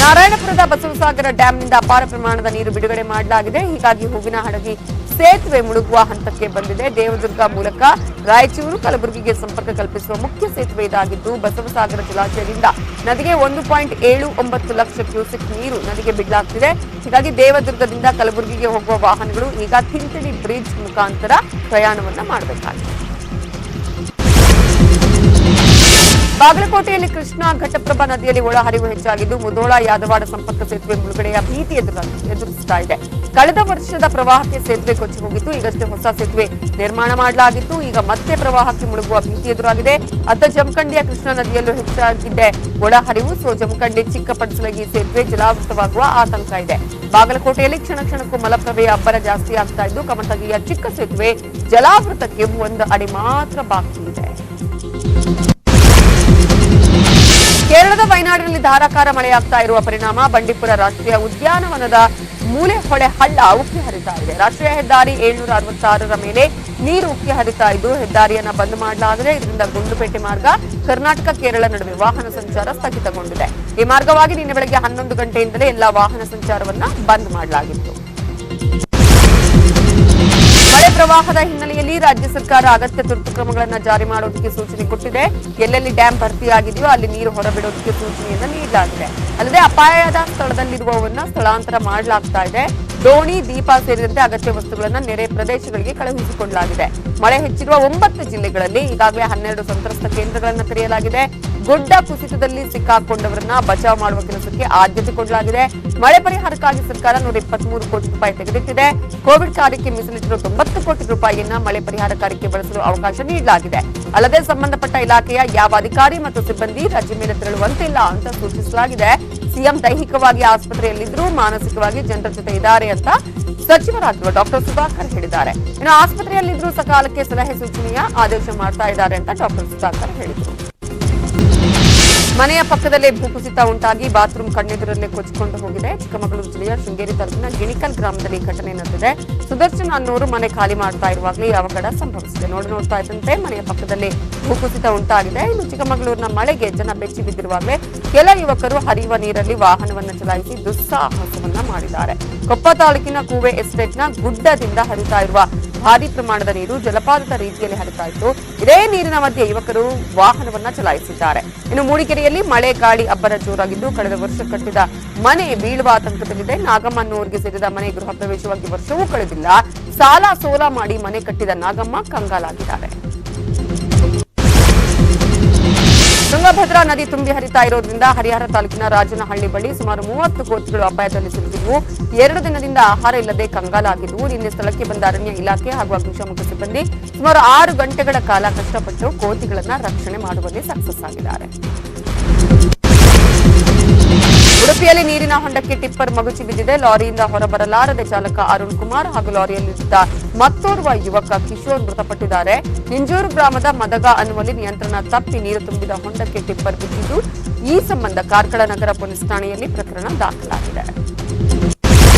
S1: ನಾರಾಯಣಪುರದ ಬಸವಸಾಗರ ಡ್ಯಾಂನಿಂದ ಅಪಾರ ಪ್ರಮಾಣದ ನೀರು ಬಿಡುಗಡೆ ಮಾಡಲಾಗಿದೆ. ಹೀಗಾಗಿ ಹೂವಿನ ಹಡಗಿ ಸೇತುವೆ ಮುಳುಗುವ ಹಂತಕ್ಕೆ ಬಂದಿದೆ. ದೇವದುರ್ಗ ಮೂಲಕ ರಾಯಚೂರು, ಕಲಬುರಗಿಗೆ ಸಂಪರ್ಕ ಕಲ್ಪಿಸುವ ಮುಖ್ಯ ಸೇತುವೆ ಇದಾಗಿದ್ದು ಬಸವಸಾಗರ ಜಲಾಶಯದಿಂದ ನದಿಗೆ 1.79 ಲಕ್ಷ ಕ್ಯೂಸೆಕ್ ನೀರು ನದಿಗೆ ಬಿಡಲಾಗುತ್ತಿದೆ. ಹೀಗಾಗಿ ದೇವದುರ್ಗದಿಂದ ಕಲಬುರಗಿಗೆ ಹೋಗುವ ವಾಹನಗಳು ಈಗ ತಿಂತಿಣಿ ಬ್ರಿಡ್ಜ್ ಮುಖಾಂತರ ಪ್ರಯಾಣವನ್ನ ಮಾಡಬೇಕಾಗಿದೆ. ಬಾಗಲಕೋಟೆಯಲ್ಲಿ ಕೃಷ್ಣಾ ಘಟಪ್ರಭಾ ನದಿಯಲ್ಲಿ ಒಳಹರಿವು ಹೆಚ್ಚಾಗಿದ್ದು ಮುಧೋಳ ಯಾದವಾಡ ಸಂಪರ್ಕ ಸೇತುವೆ ಮುಳುಗಡೆಯ ಭೀತಿ ಎದುರಿಸುತ್ತಾ ಇದೆ. ಕಳೆದ ವರ್ಷದ ಪ್ರವಾಹಕ್ಕೆ ಸೇತುವೆ ಕೊಚ್ಚಿ ಹೋಗಿತ್ತು. ಈಗಷ್ಟೇ ಹೊಸ ಸೇತುವೆ ನಿರ್ಮಾಣ ಮಾಡಲಾಗಿತ್ತು. ಈಗ ಮತ್ತೆ ಪ್ರವಾಹಕ್ಕೆ ಮುಳುಗುವ ಭೀತಿ ಎದುರಾಗಿದೆ. ಅತ್ತ ಜಮಖಂಡಿಯ ಕೃಷ್ಣಾ ನದಿಯಲ್ಲೂ ಹೆಚ್ಚಾಗಿದೆ ಒಳಹರಿವು. ಜಮಖಂಡಿ ಚಿಕ್ಕಪಡಿಸಲಗಿ ಸೇತುವೆ ಜಲಾವೃತವಾಗುವ ಆತಂಕ ಇದೆ. ಬಾಗಲಕೋಟೆಯಲ್ಲಿ ಕ್ಷಣ ಕ್ಷಣಕ್ಕೂ ಮಲಪ್ರಭೆಯ ಅಬ್ಬರ ಜಾಸ್ತಿ ಆಗ್ತಾ ಇದ್ದು ಕಮಟಗಿಯ ಚಿಕ್ಕ ಸೇತುವೆ ಜಲಾವೃತಕ್ಕೆ 1 ಅಡಿ ಮಾತ್ರ ಬಾಕಿ ಇದೆ. ಕೇರಳದ ವಯನಾಡಿನಲ್ಲಿ ಧಾರಾಕಾರ ಮಳೆಯಾಗ್ತಾ ಇರುವ ಪರಿಣಾಮ ಬಂಡೀಪುರ ರಾಷ್ಟ್ರೀಯ ಉದ್ಯಾನವನದ ಮೂಲೆಹೊಳೆ ಹಳ್ಳ ಉಕ್ಕಿ ಹರಿತಾ ಇದೆ. ರಾಷ್ಟ್ರೀಯ ಹೆದ್ದಾರಿ 766ರ ಮೇಲೆ ನೀರು ಉಕ್ಕಿ ಹರಿತಾ ಇದ್ದು ಹೆದ್ದಾರಿಯನ್ನ ಬಂದ್ ಮಾಡಲಾಗಿದೆ. ಇದರಿಂದ ಗುಂಡ್ಲುಪೇಟೆ ಮಾರ್ಗ ಕರ್ನಾಟಕ ಕೇರಳ ನಡುವೆ ವಾಹನ ಸಂಚಾರ ಸ್ಥಗಿತಗೊಂಡಿದೆ. ಈ ಮಾರ್ಗವಾಗಿ ನಿನ್ನೆ ಬೆಳಗ್ಗೆ 11 ಗಂಟೆಯಿಂದಲೇ ಎಲ್ಲಾ ವಾಹನ ಸಂಚಾರವನ್ನ ಬಂದ್ ಮಾಡಲಾಗಿತ್ತು. ಮಳೆ ಪ್ರವಾಹದ ಹಿನ್ನೆಲೆಯಲ್ಲಿ ರಾಜ್ಯ ಸರ್ಕಾರ ಅಗತ್ಯ ತುರ್ತು ಕ್ರಮಗಳನ್ನು ಜಾರಿ ಮಾಡೋದಕ್ಕೆ ಸೂಚನೆ ಕೊಟ್ಟಿದೆ. ಎಲ್ಲೆಲ್ಲಿ ಡ್ಯಾಂ ಭರ್ತಿಯಾಗಿದೆಯೋ ಅಲ್ಲಿ ನೀರು ಹೊರಬಿಡೋದಕ್ಕೆ ಸೂಚನೆಯನ್ನು ನೀಡಲಾಗಿದೆ. ಅಲ್ಲದೆ ಅಪಾಯದ ಸ್ಥಳದಲ್ಲಿರುವವನ್ನ ಸ್ಥಳಾಂತರ ಮಾಡಲಾಗ್ತಾ ಇದೆ. ದೋಣಿ, ದೀಪ ಸೇರಿದಂತೆ ಅಗತ್ಯ ವಸ್ತುಗಳನ್ನು ನೆರೆ ಪ್ರದೇಶಗಳಿಗೆ ಕಳುಹಿಸಿಕೊಡಲಾಗಿದೆ. ಮಳೆ ಹೆಚ್ಚಿರುವ 9 ಜಿಲ್ಲೆಗಳಲ್ಲಿ ಈಗಾಗಲೇ 12 ಸಂತ್ರಸ್ತ ಕೇಂದ್ರಗಳನ್ನು ತೆರೆಯಲಾಗಿದೆ. ಗುಡ್ಡ ಕುಸಿತದಲ್ಲಿ ಸಿಕ್ಕಾಕೊಂಡವರನ್ನ ಬಚಾವ್ ಮಾಡುವ ಕೆಲಸಕ್ಕೆ ಆದ್ಯತೆ ಕೊಡಲಾಗಿದೆ. ಮಳೆ ಪರಿಹಾರಕ್ಕಾಗಿ ಸರ್ಕಾರ 123 ಕೋಟಿ ರೂಪಾಯಿ ತೆಗೆದಿಟ್ಟಿದೆ. ಕೋವಿಡ್ ಕಾರ್ಯಕ್ಕೆ ಮೀಸಲಿಟ್ಟಿರುವ 90 ಕೋಟಿ ರೂಪಾಯಿಯನ್ನ ಮಳೆ ಪರಿಹಾರ ಕಾರ್ಯಕ್ಕೆ ಬಳಸಲು ಅವಕಾಶ ನೀಡಲಾಗಿದೆ. ಅಲ್ಲದೆ ಸಂಬಂಧಪಟ್ಟ ಇಲಾಖೆಯ ಯಾವ ಅಧಿಕಾರಿ ಮತ್ತು ಸಿಬ್ಬಂದಿ ರಜೆ ಮೇಲೆ ತೆರಳುವಂತಿಲ್ಲ ಅಂತ ಸೂಚಿಸಲಾಗಿದೆ. ಸಿಎಂ ದೈಹಿಕವಾಗಿ ಆಸ್ಪತ್ರೆಯಲ್ಲಿದ್ದರೂ ಮಾನಸಿಕವಾಗಿ ಜನರ ಜೊತೆ ಇದ್ದಾರೆ ಅಂತ ಸಚಿವರಾಗಿರುವ ಡಾಕ್ಟರ್ ಸುಧಾಕರ್ ಹೇಳಿದ್ದಾರೆ. ಇನ್ನು ಆಸ್ಪತ್ರೆಯಲ್ಲಿದ್ದರೂ ಸಕಾಲಕ್ಕೆ ಸಲಹೆ ಸೂಚನೆಯ ಆದೇಶ ಮಾಡ್ತಾ ಇದ್ದಾರೆ ಅಂತ ಡಾಕ್ಟರ್ ಸುಧಾಕರ್ ಹೇಳಿದರು. ಮನೆಯ ಪಕ್ಕದಲ್ಲೇ ಭೂಕುಸಿತ ಉಂಟಾಗಿ ಬಾತ್ರೂಮ್ ಕಣ್ಣೆದುರಲ್ಲೇ ಕೊಚ್ಚಿಕೊಂಡು ಹೋಗಿದೆ. ಚಿಕ್ಕಮಗಳೂರು ಜಿಲ್ಲೆಯ ಶೃಂಗೇರಿ ತಾಲೂಕಿನ ಗಿಣಿಕಲ್ ಗ್ರಾಮದಲ್ಲಿ ಘಟನೆ ನಡೆದಿದೆ. ಸುದರ್ಶನ್ ಅನ್ನೋರು ಮನೆ ಖಾಲಿ ಮಾಡ್ತಾ ಇರುವಾಗಲೇ ಈ ಅವಘಡ ಸಂಭವಿಸಿದೆ. ನೋಡ್ತಾ ಇದ್ದಂತೆ ಮನೆಯ ಪಕ್ಕದಲ್ಲಿ ಭೂಕುಸಿತ ಉಂಟಾಗಿದೆ. ಇನ್ನು ಚಿಕ್ಕಮಗಳೂರಿನ ಮಳೆಗೆ ಜನ ಬೆಚ್ಚಿ ಬಿದ್ದಿರುವಾಗಲೇ ಕೆಲ ಯುವಕರು ಹರಿಯುವ ನೀರಲ್ಲಿ ವಾಹನವನ್ನು ಚಲಾಯಿಸಿ ದುಸ್ಸಾಹಸವನ್ನ ಮಾಡಿದ್ದಾರೆ. ಕೊಪ್ಪ ತಾಲೂಕಿನ ಕೂವೆ ಎಸ್ಟೇಟ್ನ ಗುಡ್ಡದಿಂದ ಹರಿತಾ ಇರುವ ಭಾರೀ ಪ್ರಮಾಣದ ನೀರು ಜಲಪಾತದ ರೀತಿಯಲ್ಲಿ ಹರಿತಾ ಇತ್ತು. ಇದೇ ನೀರಿನ ಮಧ್ಯೆ ಯುವಕರು ವಾಹನವನ್ನ ಚಲಾಯಿಸಿದ್ದಾರೆ. ಇನ್ನು ಮೂಡಿಗೆರೆಯಲ್ಲಿ ಮಳೆ ಗಾಳಿ ಅಬ್ಬರ ಜೋರಾಗಿದ್ದು ಕಳೆದ ವರ್ಷ ಕಟ್ಟಿದ ಮನೆ ಬೀಳುವ ಆತಂಕದಲ್ಲಿದೆ. ನಾಗಮ್ಮ ಅನ್ನೋರಿಗೆ ಸೇರಿದ ಮನೆ ಗೃಹ ಪ್ರವೇಶವಾಗಿ ವರ್ಷವೂ ಕಳೆದಿಲ್ಲ. ಸಾಲ ಸೋಲ ಮಾಡಿ ಮನೆ ಕಟ್ಟಿದ ನಾಗಮ್ಮ ಕಂಗಾಲಾಗಿದ್ದಾರೆ. ತುಂಗಭದ್ರಾ ನದಿ ತುಂಬಿ ಹರಿತಾ ಇರೋದ್ರಿಂದ ಹರಿಹರ ತಾಲೂಕಿನ ರಾಜನಹಳ್ಳಿ ಬಳಿ ಸುಮಾರು 30 ಕೋತಿಗಳು ಅಪಾಯದಲ್ಲಿ ಸಿಲುಕಿದ್ವು. 2 ದಿನದಿಂದ ಆಹಾರ ಇಲ್ಲದೆ ಕಂಗಾಲಾಗಿದ್ವು. ನಿನ್ನೆ ಸ್ಥಳಕ್ಕೆ ಬಂದ ಅರಣ್ಯ ಇಲಾಖೆ ಹಾಗೂ ಅಗ್ನಿಶಾಮಕ ಸಿಬ್ಬಂದಿ ಸುಮಾರು 6 ಗಂಟೆಗಳ ಕಾಲ ಕಷ್ಟಪಟ್ಟು ಕೋತಿಗಳನ್ನ ರಕ್ಷಣೆ ಮಾಡುವಲ್ಲಿ ಸಕ್ಸಸ್ ಆಗಿದ್ದಾರೆ. ಉಡುಪಿಯಲ್ಲಿ ನೀರಿನ ಹೊಂಡಕ್ಕೆ ಟಿಪ್ಪರ್ ಮಗುಚಿ ಬಿದ್ದಿದೆ. ಲಾರಿಯಿಂದ ಹೊರಬರಲಾರದೆ ಚಾಲಕ ಅರುಣ್ ಕುಮಾರ್ ಹಾಗೂ ಲಾರಿಯಲ್ಲಿದ್ದ ಮತ್ತೋರ್ವ ಯುವಕ ಕಿಶೋರ್ ಮೃತಪಟ್ಟಿದ್ದಾರೆ. ನಿಂಜೂರು ಗ್ರಾಮದ ಮದಗ ಅನ್ನುವಲ್ಲಿ ನಿಯಂತ್ರಣ ತಪ್ಪಿ ನೀರು ತುಂಬಿದ ಹೊಂಡಕ್ಕೆ ಟಿಪ್ಪರ್ ಬಿದ್ದಿದ್ದು ಈ ಸಂಬಂಧ ಕಾರ್ಕಳ ನಗರ ಪೊಲೀಸ್ ಠಾಣೆಯಲ್ಲಿ ಪ್ರಕರಣ ದಾಖಲಾಗಿದೆ.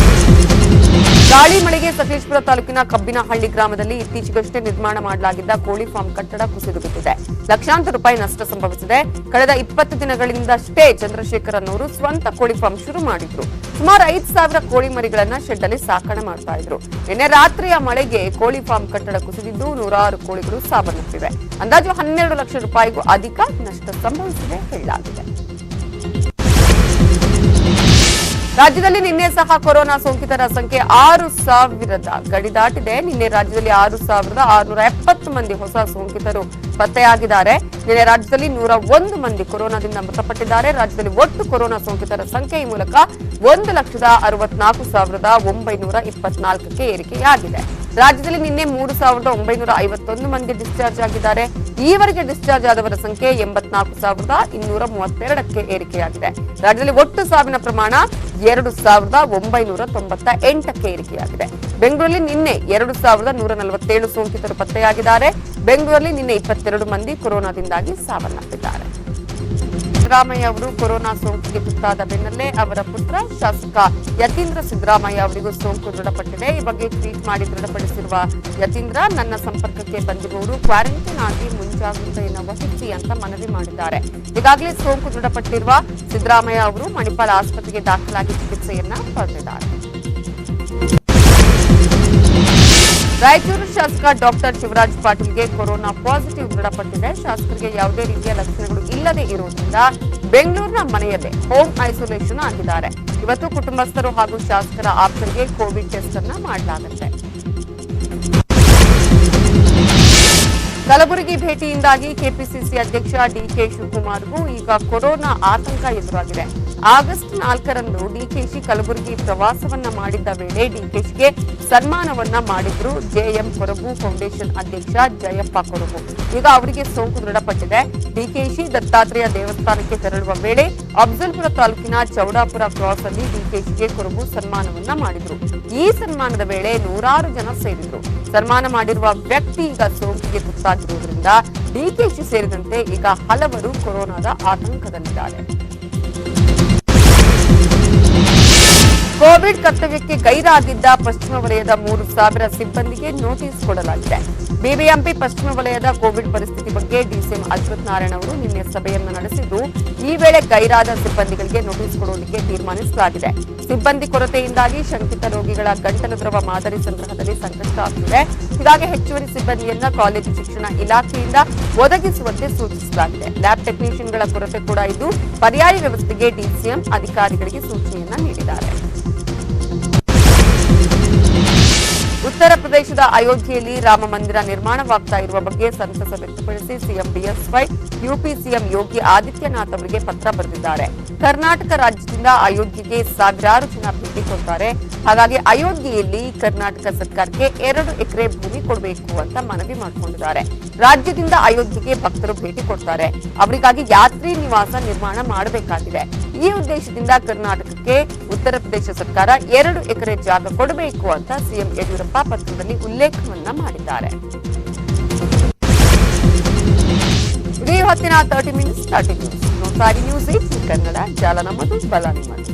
S1: ಗಾಳಿ ಮಳೆಗೆ ಸಕಲೇಶಪುರ ತಾಲೂಕಿನ ಕಬ್ಬಿನಹಳ್ಳಿ ಗ್ರಾಮದಲ್ಲಿ ಇತ್ತೀಚೆಗಷ್ಟೇ ನಿರ್ಮಾಣ ಮಾಡಲಾಗಿದ್ದ ಕೋಳಿ ಫಾರ್ಮ್ ಕಟ್ಟಡ ಕುಸಿದು ಬಿದ್ದಿದೆ. ಲಕ್ಷಾಂತರ ರೂಪಾಯಿ ನಷ್ಟ ಸಂಭವಿಸಿದೆ. ಕಳೆದ 20 ದಿನಗಳಿಂದಷ್ಟೇ ಚಂದ್ರಶೇಖರ್ ಅನ್ನೋರು ಸ್ವಂತ ಕೋಳಿ ಫಾರ್ಮ್ ಶುರು ಮಾಡಿದ್ರು. ಸುಮಾರು 5,000 ಕೋಳಿ ಮರಿಗಳನ್ನ ಶೆಡ್ ಅಲ್ಲಿ ಸಾಕಣೆ ಮಾಡ್ತಾ ಇದ್ರು. ನಿನ್ನೆ ರಾತ್ರಿಯ ಮಳೆಗೆ ಕೋಳಿ ಫಾರ್ಮ್ ಕಟ್ಟಡ ಕುಸಿದಿದ್ದು ನೂರಾರು ಕೋಳಿಗಳು ಸಾವನ್ನಪ್ಪಿವೆ. ಅಂದಾಜು 12 ಲಕ್ಷ ರೂಪಾಯಿಗೂ ಅಧಿಕ ನಷ್ಟ ಸಂಭವಿಸಿದೆ ಹೇಳಲಾಗಿದೆ. ರಾಜ್ಯದಲ್ಲಿ ನಿನ್ನೆ ಸಹ ಕೊರೋನಾ ಸೋಂಕಿತರ ಸಂಖ್ಯೆ 6,000 ಗಡಿ ದಾಟಿದೆ. ನಿನ್ನೆ ರಾಜ್ಯದಲ್ಲಿ 6,670 ಮಂದಿ ಹೊಸ ಸೋಂಕಿತರು ಪತ್ತೆಯಾಗಿದ್ದಾರೆ. ನಿನ್ನೆ ರಾಜ್ಯದಲ್ಲಿ 101 ಮಂದಿ ಕೊರೋನಾದಿಂದ ಮೃತಪಟ್ಟಿದ್ದಾರೆ. ರಾಜ್ಯದಲ್ಲಿ ಒಟ್ಟು ಕೊರೋನಾ ಸೋಂಕಿತರ ಸಂಖ್ಯೆ ಈ ಮೂಲಕ 1,64,924ಕ್ಕೆ ಏರಿಕೆಯಾಗಿದೆ. ರಾಜ್ಯದಲ್ಲಿ ನಿನ್ನೆ 3,951 ಮಂದಿ ಡಿಸ್ಚಾರ್ಜ್ ಆಗಿದ್ದಾರೆ. ಈವರೆಗೆ ಡಿಸ್ಚಾರ್ಜ್ ಆದವರ ಸಂಖ್ಯೆ 84,232ಕ್ಕೆ ಏರಿಕೆಯಾಗಿದೆ. ರಾಜ್ಯದಲ್ಲಿ ಒಟ್ಟು ಸಾವಿನ ಪ್ರಮಾಣ 2,998ಕ್ಕೆ ಏರಿಕೆಯಾಗಿದೆ. ಬೆಂಗಳೂರಲ್ಲಿ ನಿನ್ನೆ 2,147 ಸೋಂಕಿತರು ಪತ್ತೆಯಾಗಿದ್ದಾರೆ. ಬೆಂಗಳೂರಲ್ಲಿ ನಿನ್ನೆ 22 ಮಂದಿ ಕೊರೋನಾದಿಂದಾಗಿ ಸಾವನ್ನಪ್ಪಿದ್ದಾರೆ. ಸಿದ್ದರಾಮಯ್ಯ ಅವರು ಕೊರೋನಾ ಸೋಂಕಿಗೆ ತುತ್ತಾದ ಬೆನ್ನಲ್ಲೇ ಅವರ ಪುತ್ರ ಶಾಸಕ ಯತೀಂದ್ರ ಸಿದ್ದರಾಮಯ್ಯ ಅವರಿಗೂ ಸೋಂಕು ದೃಢಪಟ್ಟಿದೆ. ಈ ಬಗ್ಗೆ ಟ್ವೀಟ್ ಮಾಡಿ ದೃಢಪಡಿಸಿರುವ ಯತೀಂದ್ರ, ನನ್ನ ಸಂಪರ್ಕಕ್ಕೆ ಬಂದಿರುವವರು ಕ್ವಾರಂಟೈನ್ ಆಗಿ ಮುಂಜಾಗ್ರತೆಯನ್ನು ವಹಿಸಿ ಅಂತ ಮನವಿ ಮಾಡಿದ್ದಾರೆ. ಈಗಾಗಲೇ ಸೋಂಕು ದೃಢಪಟ್ಟಿರುವ ಸಿದ್ದರಾಮಯ್ಯ ಅವರು ಮಣಿಪಾಲ್ ಆಸ್ಪತ್ರೆಗೆ ದಾಖಲಾಗಿ ಚಿಕಿತ್ಸೆಯನ್ನ ಪಡೆದಿದ್ದಾರೆ. ರಾಯಚೂರು ಶಾಸಕ ಡಾಕ್ಟರ್ ಶಿವರಾಜ್ ಪಾಟೀಲ್ಗೆ ಕೊರೋನಾ ಪಾಸಿಟಿವ್ ದೃಢಪಟ್ಟಿದೆ. ಶಾಸಕರಿಗೆ ಯಾವುದೇ ರೀತಿಯ ಲಕ್ಷಣಗಳು ಇಲ್ಲದೆ ಇರುವುದರಿಂದ ಬೆಂಗಳೂರಿನ ಮನೆಯಲ್ಲೇ ಹೋಮ್ ಐಸೋಲೇಷನ್ ಆಗಿದ್ದಾರೆ. ಇವತ್ತು ಕುಟುಂಬಸ್ಥರು ಹಾಗೂ ಶಾಸಕರ ಆಪ್ತರಿಗೆ ಕೋವಿಡ್ ಟೆಸ್ಟ್ ಅನ್ನ ಮಾಡಲಾಗುತ್ತೆ. ಕಲಬುರಗಿ ಭೇಟಿಯಿಂದಾಗಿ ಕೆಪಿಸಿಸಿ ಅಧ್ಯಕ್ಷ ಡಿಕೆ ಶಿವಕುಮಾರ್ಗೂ ಈಗ ಕೊರೋನಾ ಆತಂಕ ಎದುರಾಗಿದೆ. ಆಗಸ್ಟ್ 4ರಂದು ಡಿಕೆಶಿ ಕಲಬುರಗಿ ಪ್ರವಾಸವನ್ನ ಮಾಡಿದ್ದ ವೇಳೆ ಡಿಕೆಶಿಗೆ ಸನ್ಮಾನವನ್ನ ಮಾಡಿದ್ರು ಜೆಎಂ ಕೊರಗು ಫೌಂಡೇಶನ್ ಅಧ್ಯಕ್ಷ ಜಯಪ್ಪ ಕೊರಗು. ಈಗ ಅವರಿಗೆ ಸೋಂಕು ದೃಢಪಟ್ಟಿದೆ. ಡಿಕೆಶಿ ದತ್ತಾತ್ರೇಯ ದೇವಸ್ಥಾನಕ್ಕೆ ತೆರಳುವ ವೇಳೆ ಅಫ್ಜಲ್ಪುರ ತಾಲೂಕಿನ ಚೌಡಾಪುರ ಕ್ರಾಸ್ ಅಲ್ಲಿ ಡಿಕೆಶಿಗೆ ಕೊರಗು ಸನ್ಮಾನವನ್ನ ಮಾಡಿದ್ರು. ಈ ಸನ್ಮಾನದ ವೇಳೆ ನೂರಾರು ಜನ ಸೇರಿದ್ರು. ಸನ್ಮಾನ ಮಾಡಿರುವ ವ್ಯಕ್ತಿ ಈಗ ಸೋಂಕಿಗೆ ತುತ್ತಾಗಿರುವುದರಿಂದ ಡಿಕೆಶಿ ಸೇರಿದಂತೆ ಈಗ ಹಲವರು ಕೊರೋನಾದ ಆತಂಕದಲ್ಲಿದ್ದಾರೆ. ಕೋವಿಡ್ ಕರ್ತವ್ಯಕ್ಕೆ ಗೈರಾಗಿದ್ದ ಪಶ್ಚಿಮ ವಲಯದ 3,000 ಸಿಬ್ಬಂದಿಗೆ ನೋಟಿಸ್ ಕೊಡಲಾಗಿದೆ. ಬಿಬಿಎಂಪಿ ಪಶ್ಚಿಮ ವಲಯದ ಕೋವಿಡ್ ಪರಿಸ್ಥಿತಿ ಬಗ್ಗೆ ಡಿಸಿಎಂ ಅಶ್ವಥ್ ನಾರಾಯಣ ಅವರು ನಿನ್ನೆ ಸಭೆಯನ್ನು ನಡೆಸಿದ್ದು, ಈ ವೇಳೆ ಗೈರಾದ ಸಿಬ್ಬಂದಿಗಳಿಗೆ ನೋಟಿಸ್ ಕೊಡುವುದಕ್ಕೆ ತೀರ್ಮಾನಿಸಲಾಗಿದೆ. ಸಿಬ್ಬಂದಿ ಕೊರತೆಯಿಂದಾಗಿ ಶಂಕಿತ ರೋಗಿಗಳ ಗಂಟಲು ದ್ರವ ಮಾದರಿ ಸಂಗ್ರಹದಲ್ಲಿ ಸಂಕಷ್ಟ ಆಗ್ತಿದೆ. ಹೀಗಾಗಿ ಹೆಚ್ಚುವರಿ ಸಿಬ್ಬಂದಿಯನ್ನ ಕಾಲೇಜು ಶಿಕ್ಷಣ ಇಲಾಖೆಯಿಂದ ಒದಗಿಸುವಂತೆ ಸೂಚಿಸಲಾಗಿದೆ. ಲ್ಯಾಬ್ ಟೆಕ್ನಿಷಿಯನ್ಗಳ ಕೊರತೆ ಕೂಡ ಇದ್ದು ಪರ್ಯಾಯ ವ್ಯವಸ್ಥೆಗೆ ಡಿಸಿಎಂ ಅಧಿಕಾರಿಗಳಿಗೆ ಸೂಚನೆಯನ್ನ ನೀಡಿದ್ದಾರೆ. ಉತ್ತರ ಪ್ರದೇಶದ ಅಯೋಧ್ಯೆಯಲ್ಲಿ ರಾಮ ಮಂದಿರ ನಿರ್ಮಾಣವಾಗ್ತಾ ಇರುವ ಬಗ್ಗೆ ಸಂತಸ ವ್ಯಕ್ತಪಡಿಸಿ CM BSY UP CM Yogi Adityanath ಅವರಿಗೆ ಪತ್ರ ಬರೆದಿದ್ದಾರೆ. ಕರ್ನಾಟಕ ರಾಜ್ಯದಿಂದ ಅಯೋಧ್ಯೆಗೆ ಸಾವಿರಾರು ಜನ ಭೇಟಿ ಕೊಡ್ತಾರೆ. ಹಾಗಾಗಿ ಅಯೋಧ್ಯೆಯಲ್ಲಿ ಕರ್ನಾಟಕ ಸರ್ಕಾರಕ್ಕೆ 2 ಎಕರೆ ಭೂಮಿ ಕೊಡಬೇಕು ಅಂತ ಮನವಿ ಮಾಡಿಕೊಂಡಿದ್ದಾರೆ. ರಾಜ್ಯದಿಂದ ಅಯೋಧ್ಯೆಗೆ ಭಕ್ತರು ಭೇಟಿ ಕೊಡ್ತಾರೆ. ಅವರಿಗಾಗಿ ಯಾತ್ರಿ ನಿವಾಸ ನಿರ್ಮಾಣ ಮಾಡಬೇಕಾಗಿದೆ. ಈ ಉದ್ದೇಶದಿಂದ ಕರ್ನಾಟಕಕ್ಕೆ ಉತ್ತರ ಪ್ರದೇಶ ಸರ್ಕಾರ 2 ಎಕರೆ ಜಾಗ ಕೊಡಬೇಕು ಅಂತ ಸಿಎಂ ಯಡಿಯೂರಪ್ಪ ಪತ್ರದಲ್ಲಿ ಉಲ್ಲೇಖವನ್ನ ಮಾಡಿದ್ದಾರೆ. ಇದೇ ಹೊತ್ತಿನ 30 ಮಿನಿಟ್ಸ್ ನೋಡ್ತಾ ನ್ಯೂಸ್ 8 ಕನ್ನಡ, ಜಾಲ ನಮ್ಮದು, ಬಲ ನಿಮ್ಮದು.